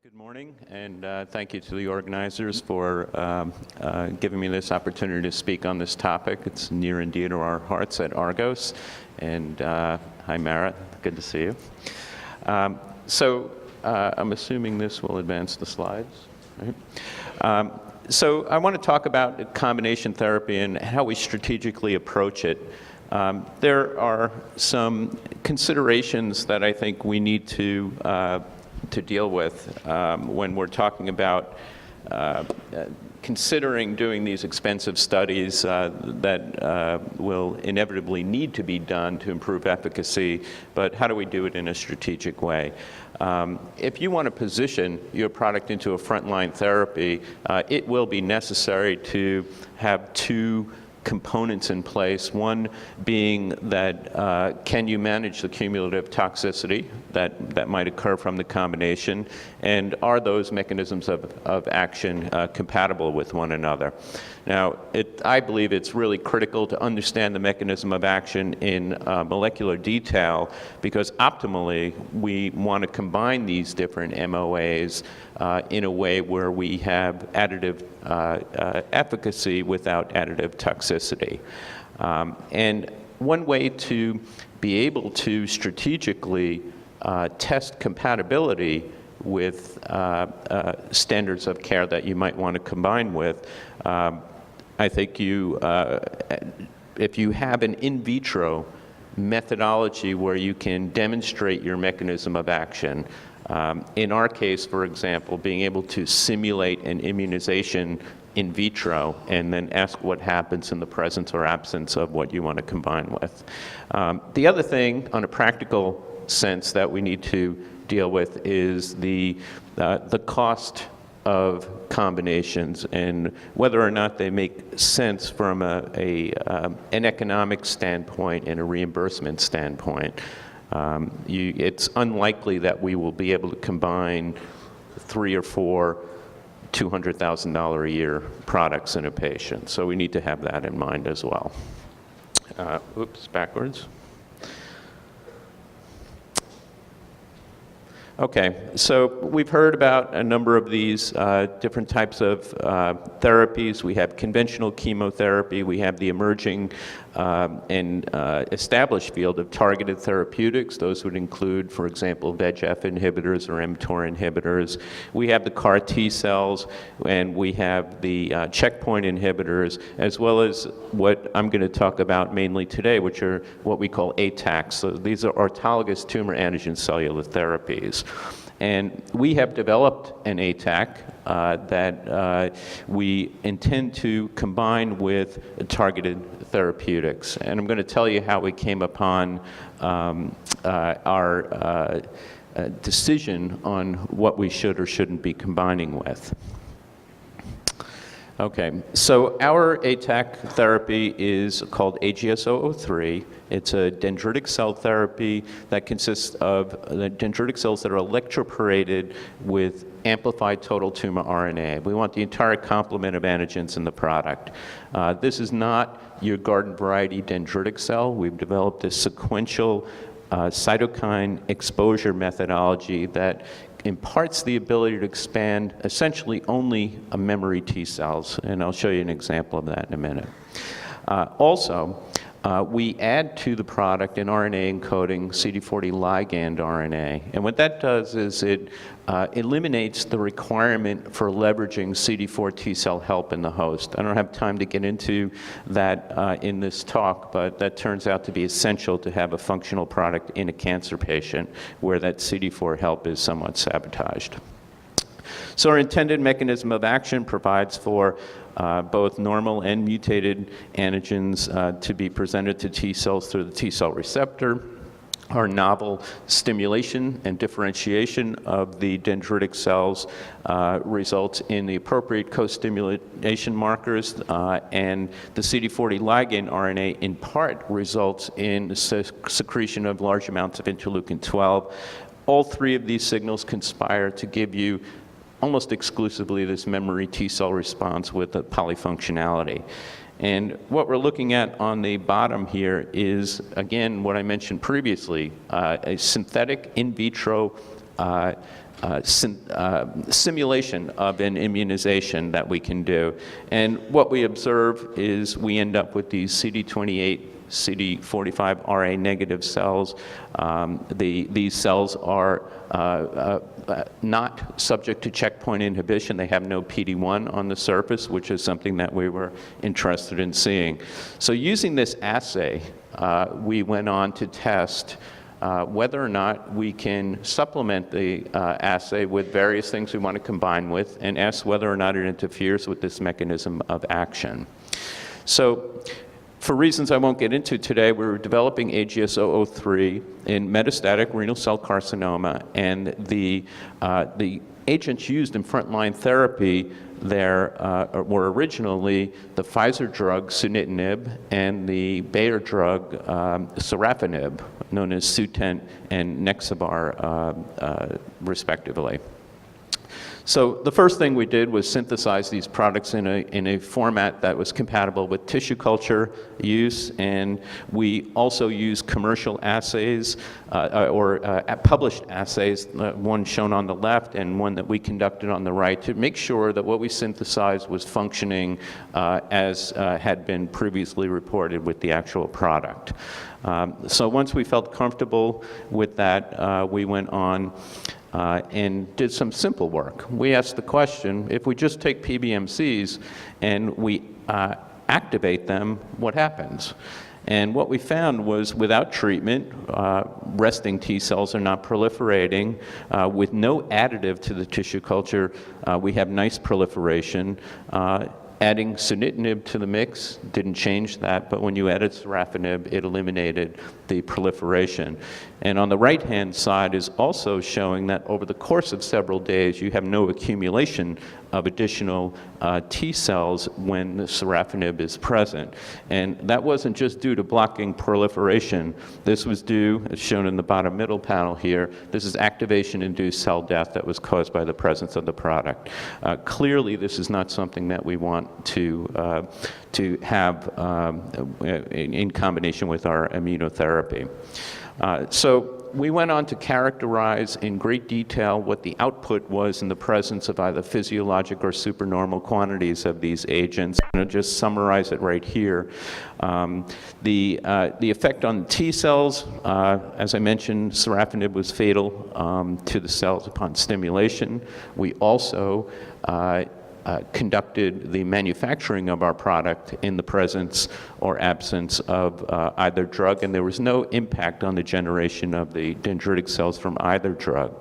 Good morning, and thank you to the organizers for giving me this opportunity to speak on this topic. It's near and dear to our hearts at Argos. And hi, Marat. Good to see you. I'm assuming this will advance the slides. Right? So I want to talk about combination therapy and how we strategically approach it. There are some considerations that I think we need to deal with when we're talking about considering doing these expensive studies that will inevitably need to be done to improve efficacy, but how do we do it in a strategic way? If you want to position your product into a frontline therapy, it will be necessary to have two components in place, one being that can you manage the cumulative toxicity that might occur from the combination, and are those mechanisms of action compatible with one another? Now, I believe it's really critical to understand the mechanism of action in molecular detail, because optimally we want to combine these different MOAs in a way where we have additive efficacy without additive toxicity. And one way to be able to strategically test compatibility with standards of care that you might want to combine with, I think if you have an in vitro methodology where you can demonstrate your mechanism of action, in our case, for example, being able to simulate an immunization in vitro and then ask what happens in the presence or absence of what you want to combine with. The other thing, on a practical sense, that we need to deal with is the cost of combinations and whether or not they make sense from an economic standpoint and a reimbursement standpoint. It's unlikely that we will be able to combine 3 or 4 $200,000 a year products in a patient, so we need to have that in mind as well. Oops, backwards. Okay, so we've heard about a number of these different types of therapies. We have conventional chemotherapy, we have the emerging and established field of targeted therapeutics. Those would include, for example, VEGF inhibitors or mTOR inhibitors. We have the CAR T cells, and we have the checkpoint inhibitors, as well as what I'm going to talk about mainly today, which are what we call ATACs. So these are autologous tumor antigen cellular therapies. And we have developed an ATAC that we intend to combine with targeted therapeutics. And I'm going to tell you how we came upon our decision on what we should or shouldn't be combining with. Okay, so our ATAC therapy is called AGS-003. It's a dendritic cell therapy that consists of the dendritic cells that are electroporated with amplified total tumor RNA. We want the entire complement of antigens in the product. This is not your garden variety dendritic cell. We've developed a sequential cytokine exposure methodology that imparts the ability to expand essentially only a memory T cells, and I'll show you an example of that in a minute. We add to the product an RNA encoding CD40 ligand RNA, and what that does is it eliminates the requirement for leveraging CD4 T cell help in the host. I don't have time to get into that in this talk, but that turns out to be essential to have a functional product in a cancer patient where that CD4 help is somewhat sabotaged. So our intended mechanism of action provides for both normal and mutated antigens to be presented to T cells through the T cell receptor. Our novel stimulation and differentiation of the dendritic cells results in the appropriate co-stimulation markers, and the CD40 ligand RNA in part results in the secretion of large amounts of interleukin-12. All three of these signals conspire to give you almost exclusively this memory T cell response with a polyfunctionality. And what we're looking at on the bottom here is, again, what I mentioned previously, a synthetic in vitro simulation of an immunization that we can do. And what we observe is we end up with these CD28, CD45 RA negative cells. These cells are not subject to checkpoint inhibition. They have no PD-1 on the surface, which is something that we were interested in seeing. So using this assay, we went on to test whether or not we can supplement the assay with various things we want to combine with, and ask whether or not it interferes with this mechanism of action. So for reasons I won't get into today, we're developing AGS-003 in metastatic renal cell carcinoma, and the agents used in frontline therapy there were originally the Pfizer drug Sunitinib and the Bayer drug Sorafenib, known as Sutent and Nexavar, respectively. So the first thing we did was synthesize these products in a format that was compatible with tissue culture use, and we also used commercial assays or published assays, one shown on the left and one that we conducted on the right, to make sure that what we synthesized was functioning as had been previously reported with the actual product. So once we felt comfortable with that, we went on and did some simple work. We asked the question, if we just take PBMCs and we activate them, what happens? And what we found was, without treatment, resting T cells are not proliferating. With no additive to the tissue culture, we have nice proliferation. Adding Sunitinib to the mix didn't change that, but when you added Sorafenib, it eliminated the proliferation. And on the right-hand side is also showing that over the course of several days, you have no accumulation of additional T cells when the Sorafenib is present. And that wasn't just due to blocking proliferation. This was due, as shown in the bottom middle panel here, this is activation-induced cell death that was caused by the presence of the product. Clearly, this is not something that we want to have in combination with our immunotherapy. So we went on to characterize in great detail what the output was in the presence of either physiologic or supernormal quantities of these agents. I'm going to just summarize it right here. The effect on T cells, as I mentioned, Sorafenib was fatal to the cells upon stimulation. We also conducted the manufacturing of our product in the presence or absence of either drug, and there was no impact on the generation of the dendritic cells from either drug.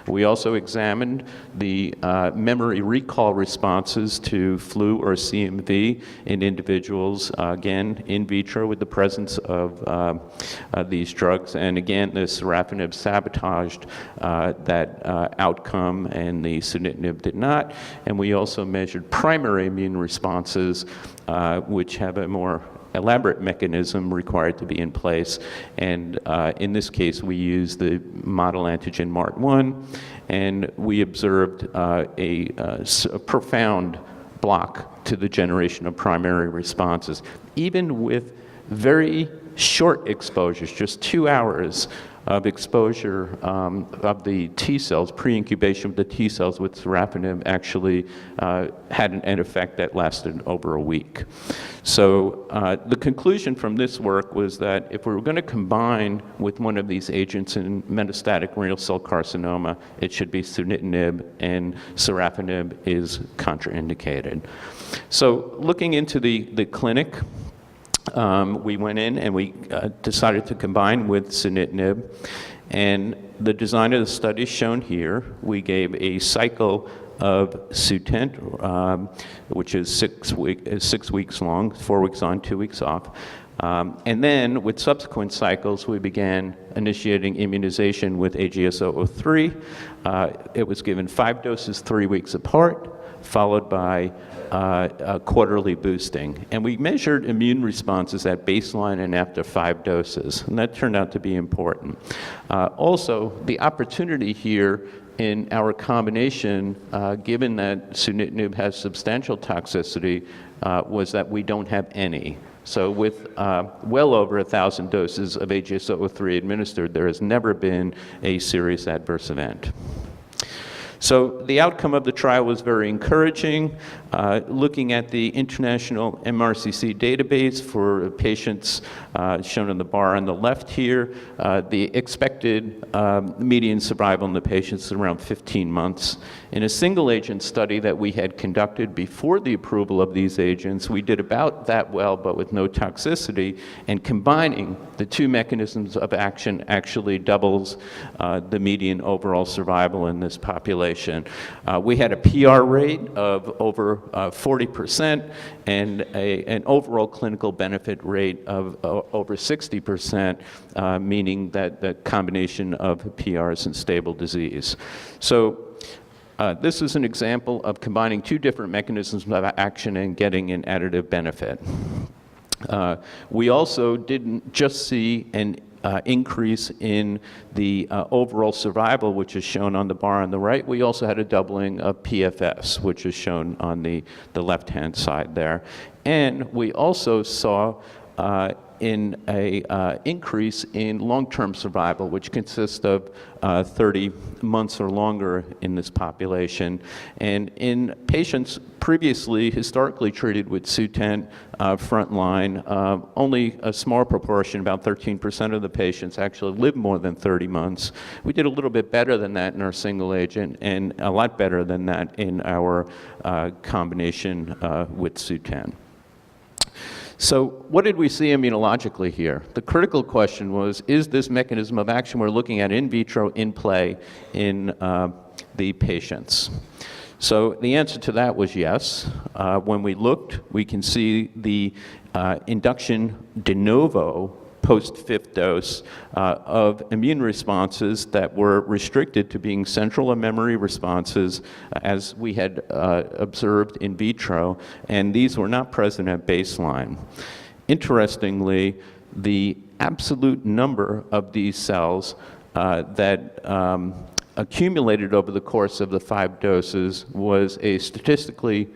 We also examined the memory recall responses to flu or CMV in individuals, again, in vitro with the presence of these drugs, and again, the Sorafenib sabotaged that outcome, and the Sunitinib did not, and we also measured primary immune responses, which have a more elaborate mechanism required to be in place. And in this case, we used the model antigen MART1, and we observed a profound block to the generation of primary responses, even with very short exposures, just 2 hours of exposure of the T cells, pre-incubation of the T cells with Sorafenib actually had an effect that lasted over a week. So the conclusion from this work was that if we were going to combine with one of these agents in metastatic renal cell carcinoma, it should be Sunitinib, and Sorafenib is contraindicated. So looking into the clinic, we went in and we decided to combine with Sunitinib, and the design of the study is shown here. We gave a cycle of Sutent, which is 6 weeks long, 4 weeks on, 2 weeks off. And then with subsequent cycles, we began initiating immunization with AGS-003. It was given 5 doses 3 weeks apart, followed by quarterly boosting. And we measured immune responses at baseline and after 5 doses, and that turned out to be important. Also, the opportunity here in our combination, given that Sunitinib has substantial toxicity, was that we don't have any. So with well over 1,000 doses of AGS-003 administered, there has never been a serious adverse event. So the outcome of the trial was very encouraging. Looking at the international MRCC database for patients shown on the bar on the left here, the expected median survival in the patients is around 15 months. In a single agent study that we had conducted before the approval of these agents, we did about that well, but with no toxicity, and combining the two mechanisms of action actually doubles the median overall survival in this population. We had a PR rate of over 40% and an overall clinical benefit rate of over 60%, meaning that the combination of PRs and stable disease. So this is an example of combining two different mechanisms of action and getting an additive benefit. We also didn't just see an increase in the overall survival, which is shown on the bar on the right. We also had a doubling of PFS, which is shown on the left-hand side there. And we also saw in a increase in long-term survival, which consists of 30 months or longer in this population. And in patients previously, historically treated with Sutent frontline, only a small proportion, about 13% of the patients actually lived more than 30 months. We did a little bit better than that in our single agent and a lot better than that in our combination with Sutent. So what did we see immunologically here? The critical question was, is this mechanism of action we're looking at in vitro in play in the patients? So the answer to that was yes. When we looked, we can see the induction de novo post-fifth dose of immune responses that were restricted to being central and memory responses as we had observed in vitro, and these were not present at baseline. Interestingly, the absolute number of these cells that accumulated over the course of the 5 doses was a statistically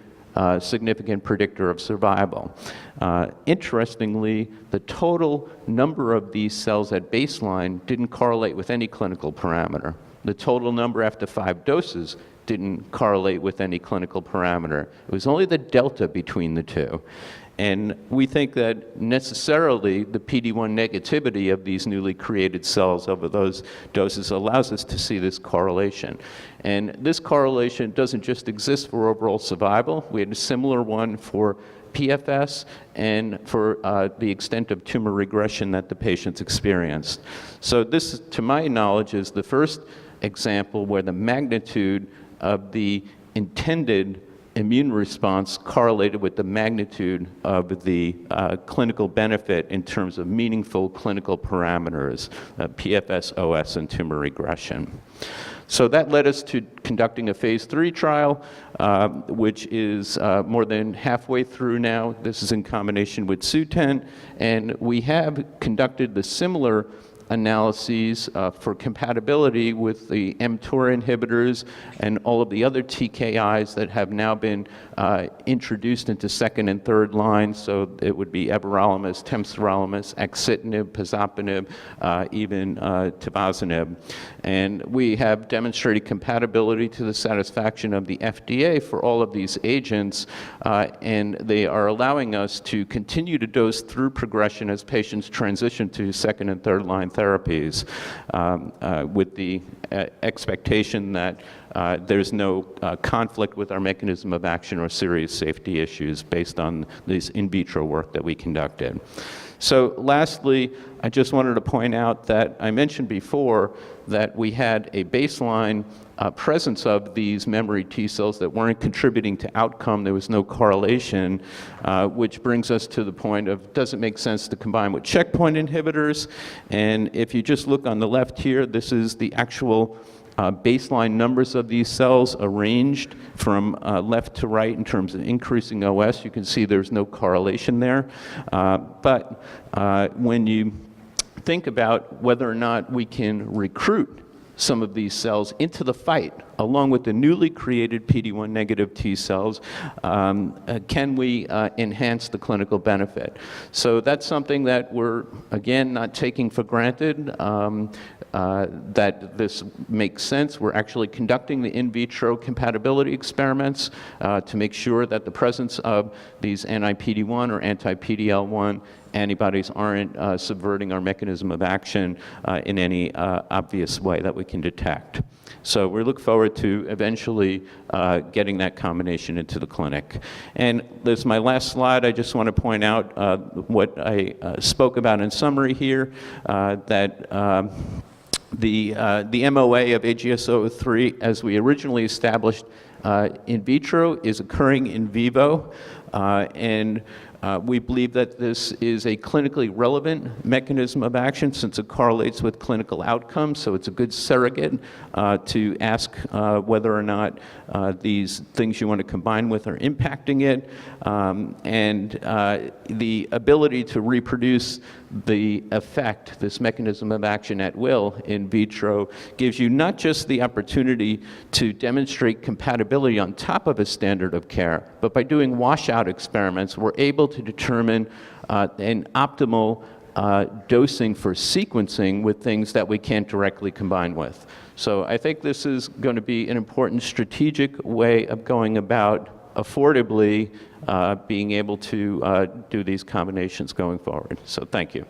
significant predictor of survival. Interestingly, the total number of these cells at baseline didn't correlate with any clinical parameter. The total number after 5 doses didn't correlate with any clinical parameter. It was only the delta between the two. And we think that necessarily the PD-1 negativity of these newly created cells over those doses allows us to see this correlation. And this correlation doesn't just exist for overall survival. We had a similar one for PFS and for the extent of tumor regression that the patients experienced. So this, to my knowledge, is the first example where the magnitude of the intended immune response correlated with the magnitude of the clinical benefit in terms of meaningful clinical parameters, PFS, OS, and tumor regression. So that led us to conducting a phase 3 trial, which is more than halfway through now. This is in combination with Sutent, and we have conducted the similar analyses for compatibility with the mTOR inhibitors and all of the other TKIs that have now been introduced into second and third line. So it would be everolimus, temsirolimus, axitinib, pazopanib, even tivozanib. And we have demonstrated compatibility to the satisfaction of the FDA for all of these agents, and they are allowing us to continue to dose through progression as patients transition to second and third line therapies, with the expectation that there's no conflict with our mechanism of action or serious safety issues based on this in vitro work that we conducted. So lastly, I just wanted to point out that I mentioned before that we had a baseline presence of these memory T cells that weren't contributing to outcome. There was no correlation, which brings us to the point of, does it make sense to combine with checkpoint inhibitors? And if you just look on the left here, this is the actual baseline numbers of these cells arranged from left to right in terms of increasing OS. You can see there's no correlation there. But when you think about whether or not we can recruit some of these cells into the fight, along with the newly created PD-1 negative T cells, can we enhance the clinical benefit? So that's something that we're, again, not taking for granted, that this makes sense. We're actually conducting the in vitro compatibility experiments to make sure that the presence of these anti-PD-1 or anti-PD-L1 antibodies aren't subverting our mechanism of action in any obvious way that we can detect. So we look forward to eventually getting that combination into the clinic. And this is my last slide. I just want to point out what I spoke about in summary here, that the MOA of AGS-003, as we originally established in vitro, is occurring in vivo, and we believe that this is a clinically relevant mechanism of action since it correlates with clinical outcomes, so it's a good surrogate to ask whether or not these things you want to combine with are impacting it, and the ability to reproduce the effect, this mechanism of action at will in vitro, gives you not just the opportunity to demonstrate compatibility on top of a standard of care, but by doing washout experiments, we're able to determine an optimal dosing for sequencing with things that we can't directly combine with. So I think this is going to be an important strategic way of going about affordably being able to do these combinations going forward. So thank you.